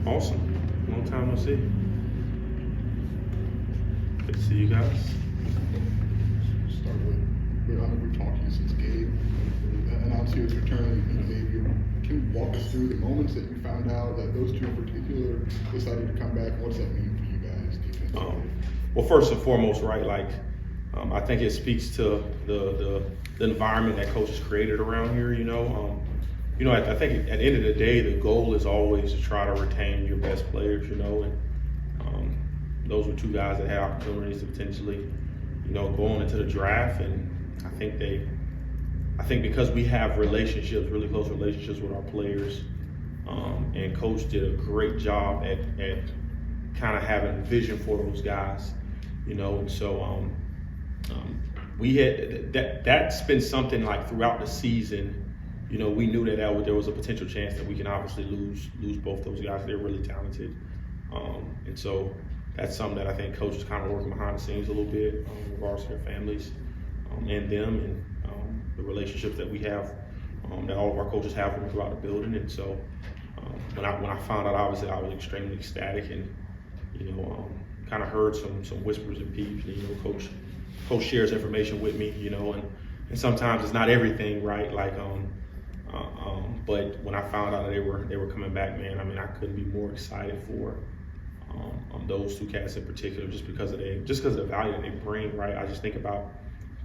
Awesome. Long time no see. Good to see you guys. Start with, I know we've talked to you since Gabe announced his return, maybe can you walk us through the moments that you found out that those two in particular decided to come back? What's that mean for you guys defensively? Well, first and foremost, right, I think it speaks to the environment that coaches created around here, I think at the end of the day, the goal is always to try to retain your best players, and those were two guys that had opportunities to potentially, go on into the draft. And I think because we have relationships, really close relationships with our players, and coach did a great job at kind of having vision for those guys, and so we had that's been something like throughout the season. We knew that there was a potential chance that we can obviously lose both those guys. They're really talented, and so that's something that I think coach is kind of working behind the scenes a little bit in regards to their families and them, and the relationships that we have, that all of our coaches have throughout the building. And so when I found out, obviously I was extremely ecstatic, and kind of heard some whispers and peeps. Coach shares information with me, and sometimes it's not everything, right? But when I found out that they were coming back, man, I couldn't be more excited for those two cats in particular, just because of the value that they bring, right? I just think about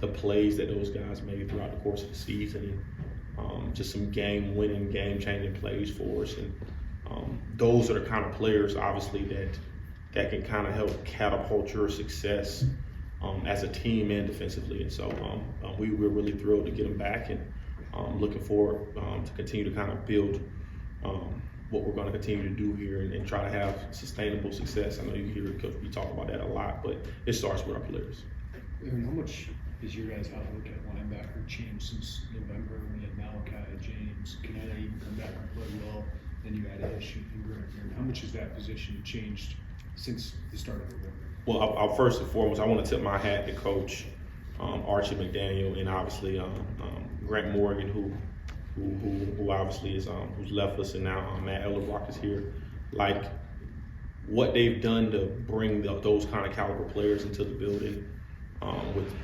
the plays that those guys made throughout the course of the season, and just some game-winning, game-changing plays for us, and those are the kind of players, obviously, that can kind of help catapult your success as a team and defensively. And so we're really thrilled to get them back, and looking forward to continue to kind of build what we're going to continue to do here, and try to have sustainable success. I know you hear Coach B talk about that a lot, but it starts with our players. And how much has your guys' outlook at linebacker changed since November when you had Malachi, James, Canada even come back and play well, then you had Ish and Grant here? How much has that position changed since the start of November? Well, I'll first and foremost, I want to tip my hat to Coach Archie McDaniel, and obviously Grant Morgan, who obviously is who's left us, and now Matt Ellerbrock is here. Like, what they've done to bring those kind of caliber players into the building,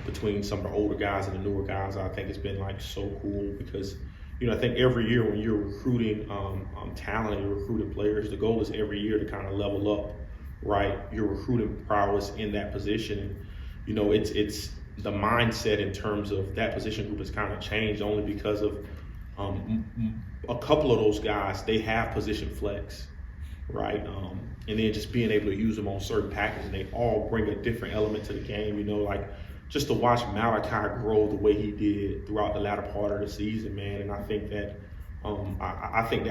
between some of the older guys and the newer guys, I think it's been like so cool, because I think every year when you're recruiting talent and you're recruiting players, the goal is every year to kind of level up, right? Your recruiting prowess in that position. It's the mindset in terms of that position group has kind of changed, only because of a couple of those guys, they have position flex, right? And then just being able to use them on certain packages, and they all bring a different element to the game. Like just to watch Malachi grow the way he did throughout the latter part of the season, man. And I think that I think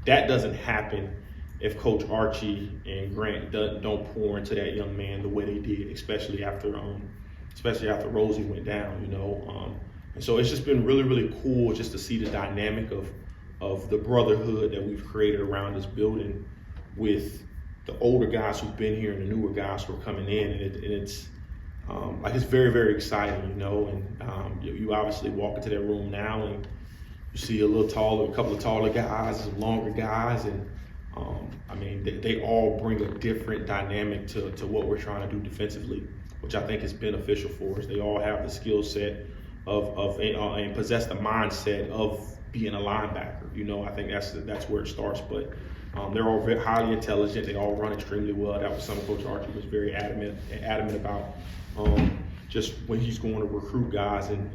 that doesn't happen if Coach Archie and Grant don't pour into that young man the way they did, especially after Rosie went down, And so it's just been really, really cool just to see the dynamic of the brotherhood that we've created around this building, with the older guys who've been here and the newer guys who are coming in, and it's it's very, very exciting, And you obviously walk into that room now, and you see a couple of taller guys, some longer guys, and they all bring a different dynamic to what we're trying to do defensively, which I think is beneficial for us. They all have the skill set and possess the mindset of being a linebacker. I think that's where it starts. But they're all very highly intelligent. They all run extremely well. That was something Coach Archie was very adamant about. Just when he's going to recruit guys, and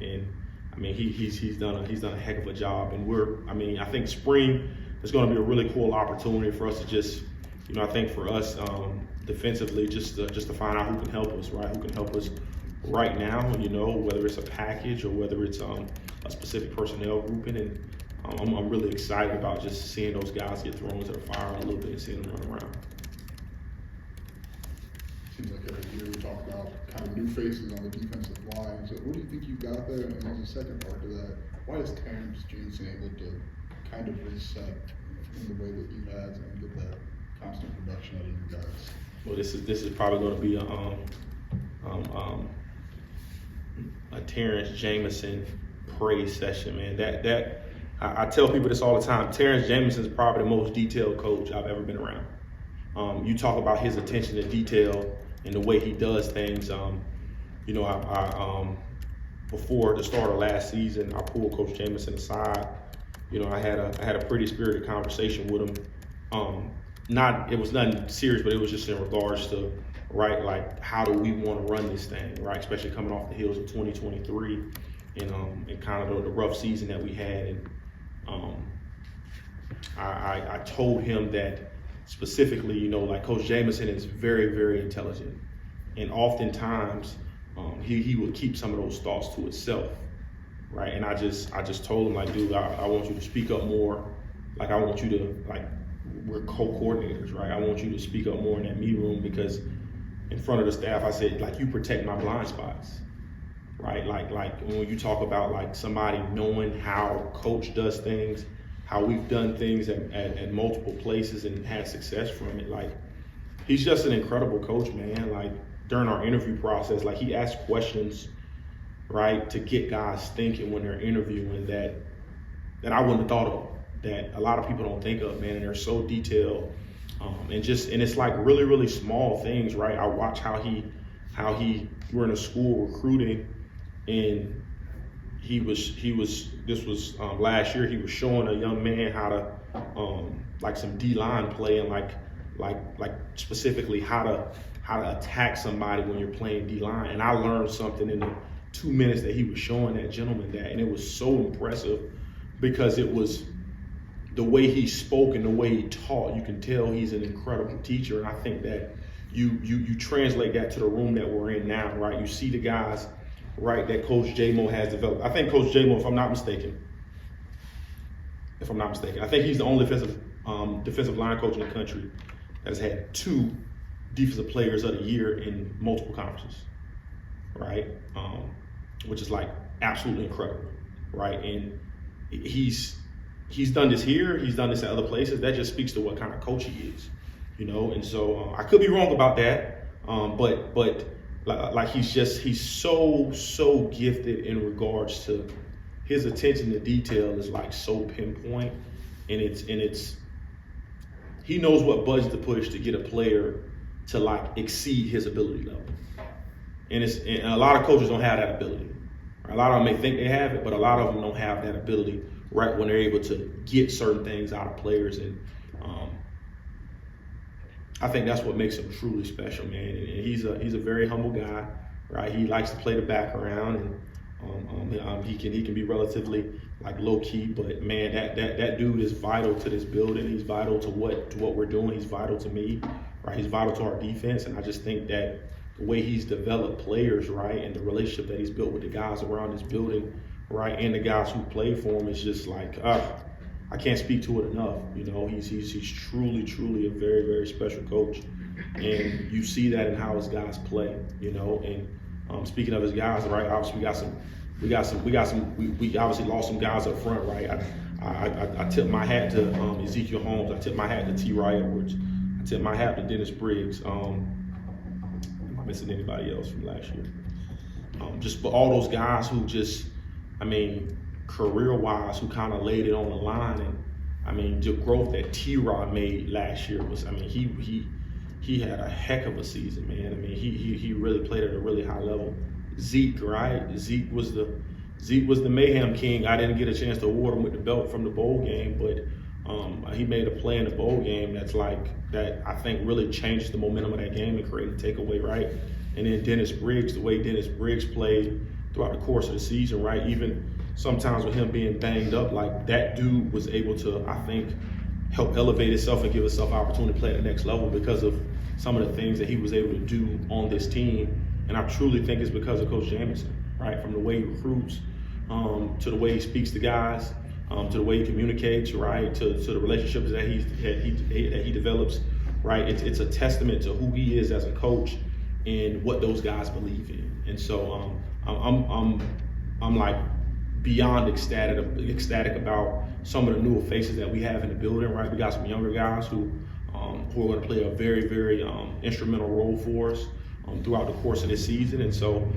he's done a heck of a job. And I think spring is going to be a really cool opportunity for us to just, I think for us defensively, just to find out who can help us, right? Who can help us right now, whether it's a package or whether it's a specific personnel grouping. And I'm really excited about just seeing those guys get thrown into the fire a little bit and seeing them run around. Seems like every year we talk about kind of new faces on the defensive line. So what do you think you got there? And as a second part to that, why is Terrence Jameson able to kind of reset in the way that he has and get that constant production out of you guys? Well, this is probably going to be a Terrence Jameson praise session, man. I tell people this all the time. Terrence Jameson is probably the most detailed coach I've ever been around. You talk about his attention to detail and the way he does things. You know, before the start of last season, I pulled Coach Jamison aside. You know, I had a pretty spirited conversation with him. It was nothing serious, but it was just in regards to, right, like, how do we want to run this thing, right? Especially coming off the heels of 2023 and kind of the rough season that we had. And I told him that specifically, you know, like, Coach Jamison is very, very intelligent, and oftentimes he would keep some of those thoughts to himself, right? And I just told him, like, dude, I want you to speak up more. Like, I want you to, like, we're co-coordinators, right? I want you to speak up more in that meeting room, because in front of the staff, I said, like, you protect my blind spots, right? Like when you talk about, like, somebody knowing how coach does things, how we've done things at multiple places and had success from it. Like, he's just an incredible coach, man. Like, during our interview process, like, he asked questions, right, to get guys thinking when they're interviewing that I wouldn't have thought of, that a lot of people don't think of, man. And they're so detailed, and it's like really, really small things, right? I watch how he we're in a school recruiting, and this was last year, he was showing a young man how to like some D-line play, and like specifically how to attack somebody when you're playing D-line. And I learned something in the 2 minutes that he was showing that gentleman that, and it was so impressive, because it was the way he spoke and the way he taught. You can tell he's an incredible teacher. And I think that you translate that to the room that we're in now, right? You see the guys, right, that Coach J-Mo has developed. I think Coach J-Mo, if I'm not mistaken, I think he's the only defensive line coach in the country that has had 2 defensive players of the year in multiple conferences, right? Which is, like, absolutely incredible, right? And he's done this here, he's done this at other places. That just speaks to what kind of coach he is, you know? And so I could be wrong about that, but like, he's so gifted in regards to his attention to detail is, like, so pinpoint, and it's he knows what buttons to push to get a player to, like, exceed his ability level. And a lot of coaches don't have that ability. A lot of them may think they have it, but a lot of them don't have that ability, right, when they're able to get certain things out of players. And I think that's what makes him truly special, man. And he's a very humble guy, right? He likes to play the background, and he can be relatively, like, low key, but man, that dude is vital to this building. He's vital to what we're doing. He's vital to me, right? He's vital to our defense, and I just think that the way he's developed players, right, and the relationship that he's built with the guys around this building, right, and the guys who play for him is just like, I can't speak to it enough. You know, he's truly a very, very special coach, and you see that in how his guys play. You know, and speaking of his guys, right, obviously we obviously lost some guys up front, right. I tip my hat to Ezekiel Holmes. I tip my hat to T.Y. Edwards. I tip my hat to Dennis Briggs. Am I missing anybody else from last year? Just for all those guys who just, I mean, career-wise, who kind of laid it on the line. And I mean, the growth that T-Rod made last year was, I mean, he had a heck of a season, man. I mean, he really played at a really high level. Zeke, right? Zeke was the mayhem king. I didn't get a chance to award him with the belt from the bowl game, but he made a play in the bowl game that I think really changed the momentum of that game and created a takeaway, right? And then Dennis Briggs, the way Dennis Briggs played throughout the course of the season, right? Even sometimes with him being banged up, like, that dude was able to, I think, help elevate himself and give himself opportunity to play at the next level because of some of the things that he was able to do on this team. And I truly think it's because of Coach Jamison, right? From the way he recruits, to the way he speaks to guys, to the way he communicates, right? To the relationships that he develops, right? It's a testament to who he is as a coach and what those guys believe in. And so I'm like beyond ecstatic about some of the newer faces that we have in the building, right? We got some younger guys who are going to play a very, very instrumental role for us throughout the course of this season. And so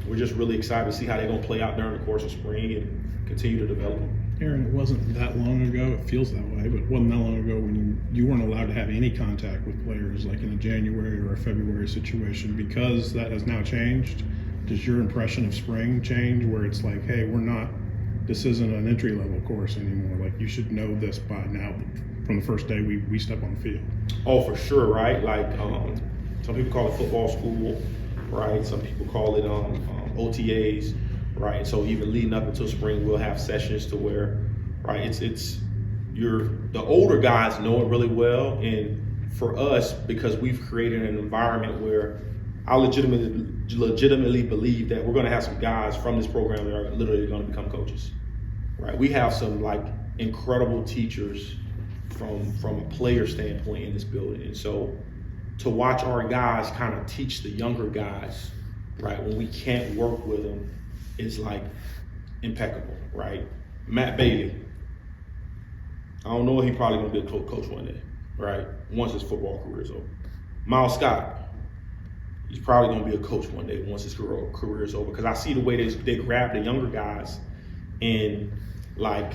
we're just really excited to see how they're going to play out during the course of spring and continue to develop them. Aaron, it wasn't that long ago, it feels that way, but it wasn't that long ago when you weren't allowed to have any contact with players, like in a January or a February situation. Because that has now changed, does your impression of spring change where it's like, hey, this isn't an entry level course anymore, like you should know this by now from the first day we step on the field? Oh, for sure, right? Like some people call it football school, right? Some people call it OTAs, right? So even leading up until spring, we'll have sessions to where, right? The older guys know it really well, and for us, because we've created an environment where I legitimately believe that we're going to have some guys from this program that are literally going to become coaches, right? We have some like incredible teachers from a player standpoint in this building, and so to watch our guys kind of teach the younger guys, right, when we can't work with them, is like impeccable, right? Matt Bailey, I don't know if he's probably gonna be a coach one day, right? Once his football career is over. Miles Scott, he's probably gonna be a coach one day once his career is over. Because I see the way they grab the younger guys, and like,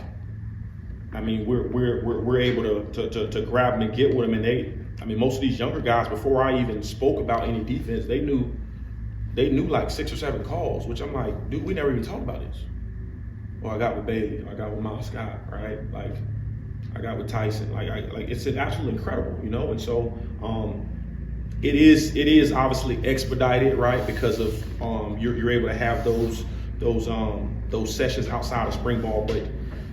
I mean, we're able to grab them and get with them, and most of these younger guys, before I even spoke about any defense, they knew like 6 or 7 calls, which I'm like, dude, we never even talked about this. Well, I got with Bailey, I got with Miles Scott, right? Like, I got with Tyson. Like it's absolutely incredible, you know. And so it is obviously expedited, right? Because of you're able to have those sessions outside of spring ball, but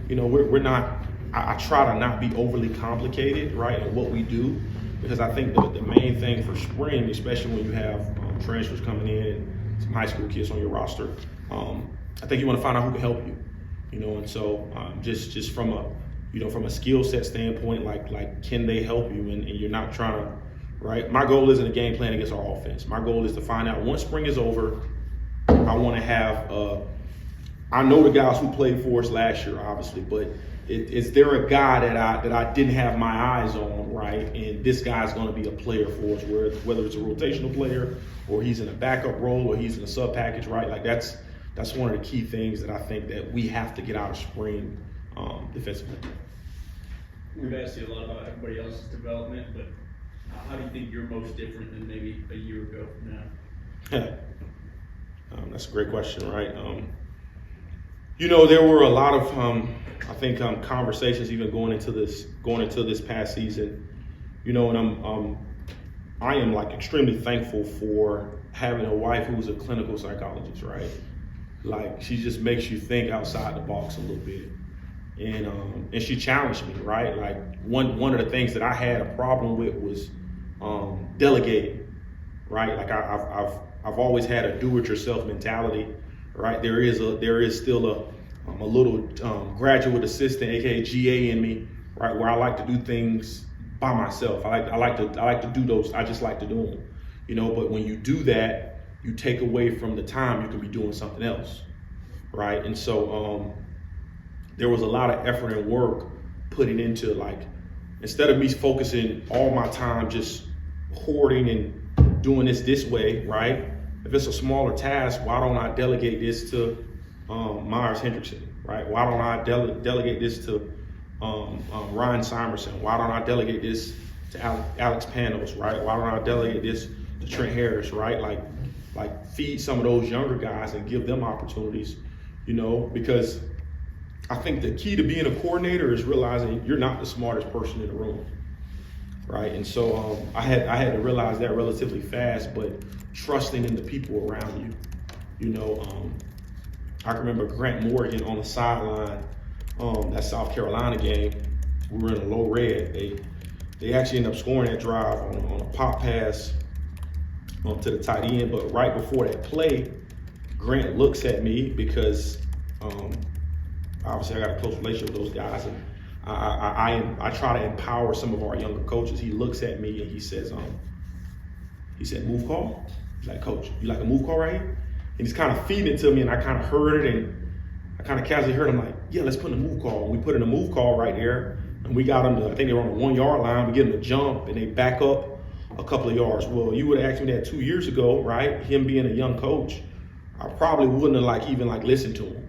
you know, we're not. I try to not be overly complicated, right, in what we do, because I think the main thing for spring, especially when you have transfers coming in and some high school kids on your roster, I think you want to find out who can help you, you know. And so just from a skill set standpoint, like can they help you, and you're not trying to, right? My goal isn't a game plan against our offense. My goal is to find out once spring is over, I want to have I know the guys who played for us last year, obviously, but is there a guy that I didn't have my eyes on, right? And this guy's going to be a player for us, whether it's a rotational player or he's in a backup role or he's in a sub package, right? Like that's one of the key things that I think that we have to get out of spring defensively. We've asked you a lot about everybody else's development, but how do you think you're most different than maybe a year ago from now? That's a great question, right? You know, there were a lot of, I think, conversations even going into this past season. You know, and I am like extremely thankful for having a wife who was a clinical psychologist, right? Like, she just makes you think outside the box a little bit, and she challenged me, right? Like one of the things that I had a problem with was delegating, right? Like I've always had a do-it-yourself mentality. Right, there is still a little graduate assistant, aka GA, in me, right, where I like to do things by myself. I like to do those. I just like to do them, you know. But when you do that, you take away from the time you can be doing something else, right? And so there was a lot of effort and work putting into, like, instead of me focusing all my time just hoarding and doing this way, right? If it's a smaller task, why don't I delegate this to Myers Hendrickson, right? Why don't I delegate this to Ryan Simerson? Why don't I delegate this to Alex Panos, right? Why don't I delegate this to Trent Harris, right? Like feed some of those younger guys and give them opportunities, you know, because I think the key to being a coordinator is realizing you're not the smartest person in the room, right? And so I had to realize that relatively fast, but trusting in the people around you. You know, I can remember Grant Morgan on the sideline, that South Carolina game. We were in a low red. They actually ended up scoring that drive on a pop pass to the tight end. But right before that play, Grant looks at me because obviously I got a close relationship with those guys, and I try to empower some of our younger coaches. He looks at me and he said, move call? He's like, Coach, you like a move call right here? And he's kind of feeding it to me, and I kind of heard it, and I kind of casually heard him like, yeah, let's put in a move call. And we put in a move call right there, and we got them to, I think they were on the 1 yard line. We get them to jump, and they back up a couple of yards. Well, you would have asked me that 2 years ago, right? Him being a young coach, I probably wouldn't have even listened to him,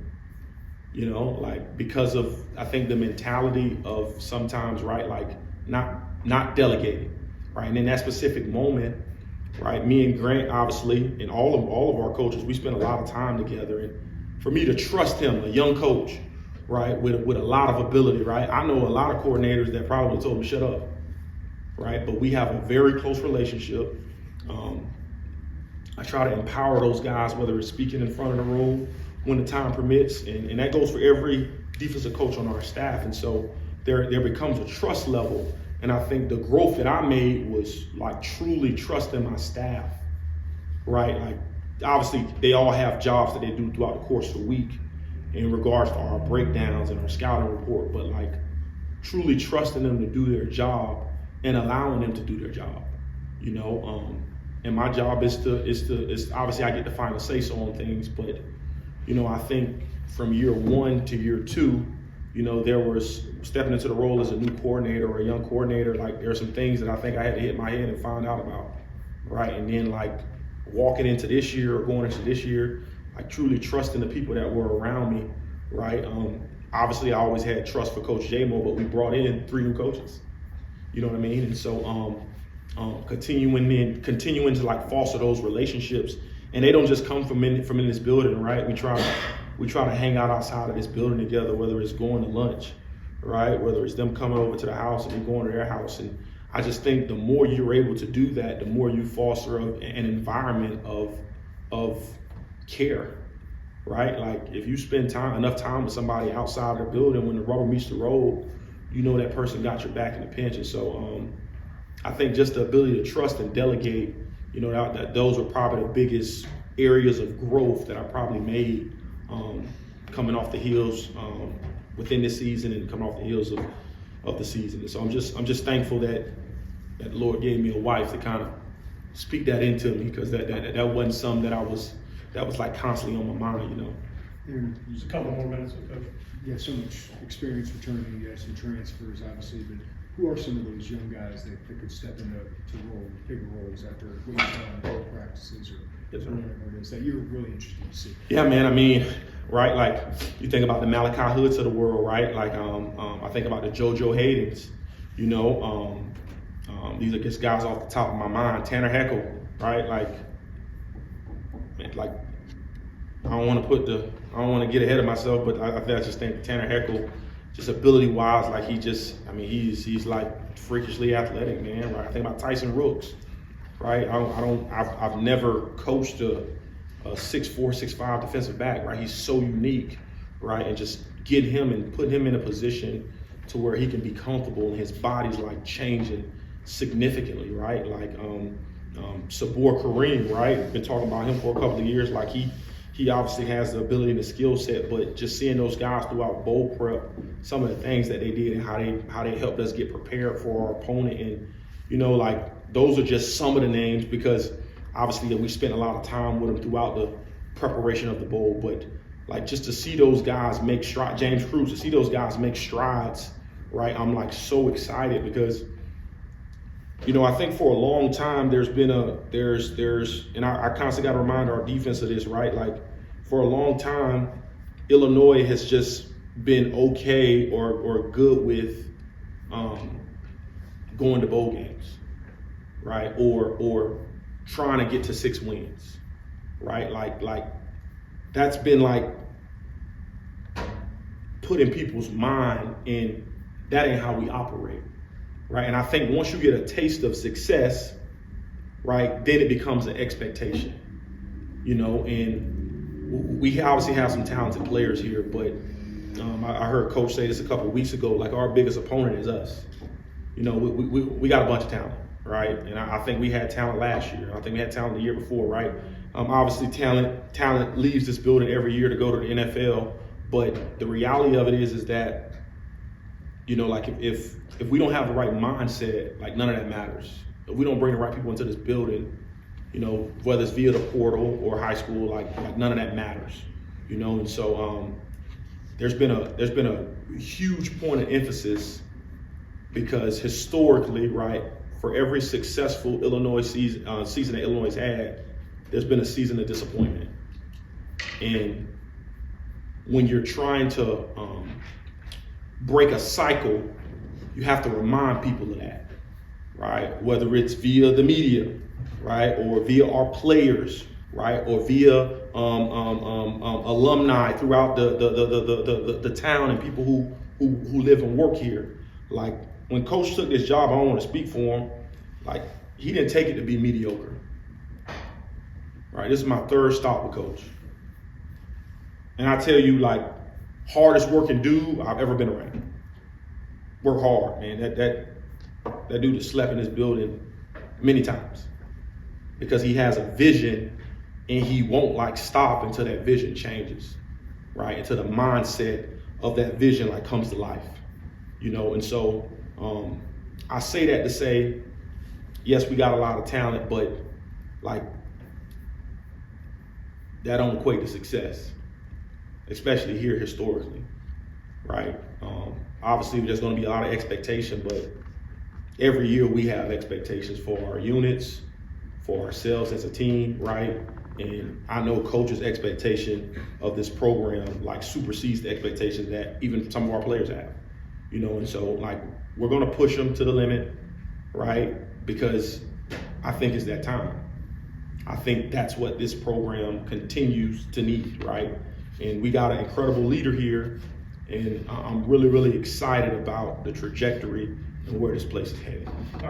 you know, like because of, I think the mentality of sometimes, right, like not delegating, right? And in that specific moment, right, me and Grant, obviously, and all of our coaches, we spend a lot of time together. And for me to trust him, a young coach, right, with a lot of ability, right? I know a lot of coordinators that probably told him shut up, right? But we have a very close relationship. I try to empower those guys, whether it's speaking in front of the room when the time permits, and that goes for every defensive coach on our staff. And so there becomes a trust level. And I think the growth that I made was like truly trusting my staff, right? Like obviously they all have jobs that they do throughout the course of the week in regards to our breakdowns and our scouting report, but like truly trusting them to do their job and allowing them to do their job, you know. And my job is obviously I get to find a say-so on things, but you know, I think from year 1 to year 2, you know, there was stepping into the role as a new coordinator or a young coordinator, like there are some things that I think I had to hit my head and find out about, right? And then like walking into this year or going into this year, like truly trusting the people that were around me, right? Obviously I always had trust for Coach J-Mo, but we brought in 3 new coaches, you know what I mean? And so continuing to like foster those relationships, and they don't just come from in this building, right? We try to hang out outside of this building together, whether it's going to lunch, right? Whether it's them coming over to the house and me going to their house. And I just think the more you're able to do that, the more you foster an environment of care, right? Like if you spend enough time with somebody outside of the building, when the rubber meets the road, you know that person got your back in the pinch. And so I think just the ability to trust and delegate, you know, that those were probably the biggest areas of growth that I probably made coming off the heels within this season and coming off the heels of the season. And so I'm just thankful that the Lord gave me a wife to kind of speak that into me, because that wasn't something that was like constantly on my mind, you know. Aaron, Just a couple more minutes with Coach. you have so much experience returning, you have some transfers, obviously, but who are some of those young guys that could step into bigger roles after what you've done in both practices or Yes, sir. whatever it is that you're really interested to see? Yeah, man. I mean, right? Like you think about the Malachi Hoods of the world, right? Like I think about the JoJo Haydens. You know, these are just guys off the top of my mind. Tanner Heckle, right? Like I don't want to get ahead of myself, but I just think Tanner Heckle, just ability-wise, like he's like freakishly athletic, man. Right? I think about Tyson Rooks, right? I've never coached a 6'4", 6'5" defensive back, right? He's so unique, right? And just get him and put him in a position to where he can be comfortable and his body's like changing significantly, right? Like Sabor Kareem, right? Been talking about him for a couple of years. Like he obviously has the ability and the skill set, but just seeing those guys throughout bowl prep, some of the things that they did and how they helped us get prepared for our opponent, and you know, like those are just some of the names, because obviously we spent a lot of time with them throughout the preparation of the bowl. But like just to see those guys make strides, James Cruz, to see those guys make strides, right? I'm like so excited, because you know, I think for a long time there's and I constantly got to remind our defense of this, right? Like for a long time, Illinois has just been okay or good with going to bowl games, right? Or trying to get to 6 wins, right? Like that's been like put in people's mind, and that ain't how we operate. Right, and I think once you get a taste of success, right, then it becomes an expectation, you know. And we obviously have some talented players here, but I heard Coach say this a couple of weeks ago. Like our biggest opponent is us. You know, we got a bunch of talent, right? And I think we had talent last year. I think we had talent the year before, right? Obviously, talent leaves this building every year to go to the NFL, but the reality of it is that, you know, like if we don't have the right mindset, like none of that matters. If we don't bring the right people into this building, you know, whether it's via the portal or high school, like none of that matters, you know. And so there's been a huge point of emphasis, because historically, right, for every successful Illinois season that Illinois had, there's been a season of disappointment. And when you're trying to break a cycle, you have to remind people of that, right? Whether it's via the media, right, or via our players, right, or via alumni throughout the town and people who live and work here. Like when Coach took this job, I don't want to speak for him. Like he didn't take it to be mediocre. Right, this is my third stop with Coach, and I tell you, like, hardest working dude I've ever been around. Work hard, man. That dude has slept in this building many times because he has a vision and he won't like stop until that vision changes, right? Until the mindset of that vision like comes to life, you know. And so I say that to say, yes, we got a lot of talent, but like that don't equate to success, especially here historically, right? Obviously, there's going to be a lot of expectation, but every year we have expectations for our units, for ourselves as a team, right? And I know Coach's expectation of this program like supersedes the expectations that even some of our players have, you know. And so like we're going to push them to the limit, right? Because I think it's that time. I think that's what this program continues to need, right? And we got an incredible leader here, and I'm really, really excited about the trajectory and where this place is headed. All right.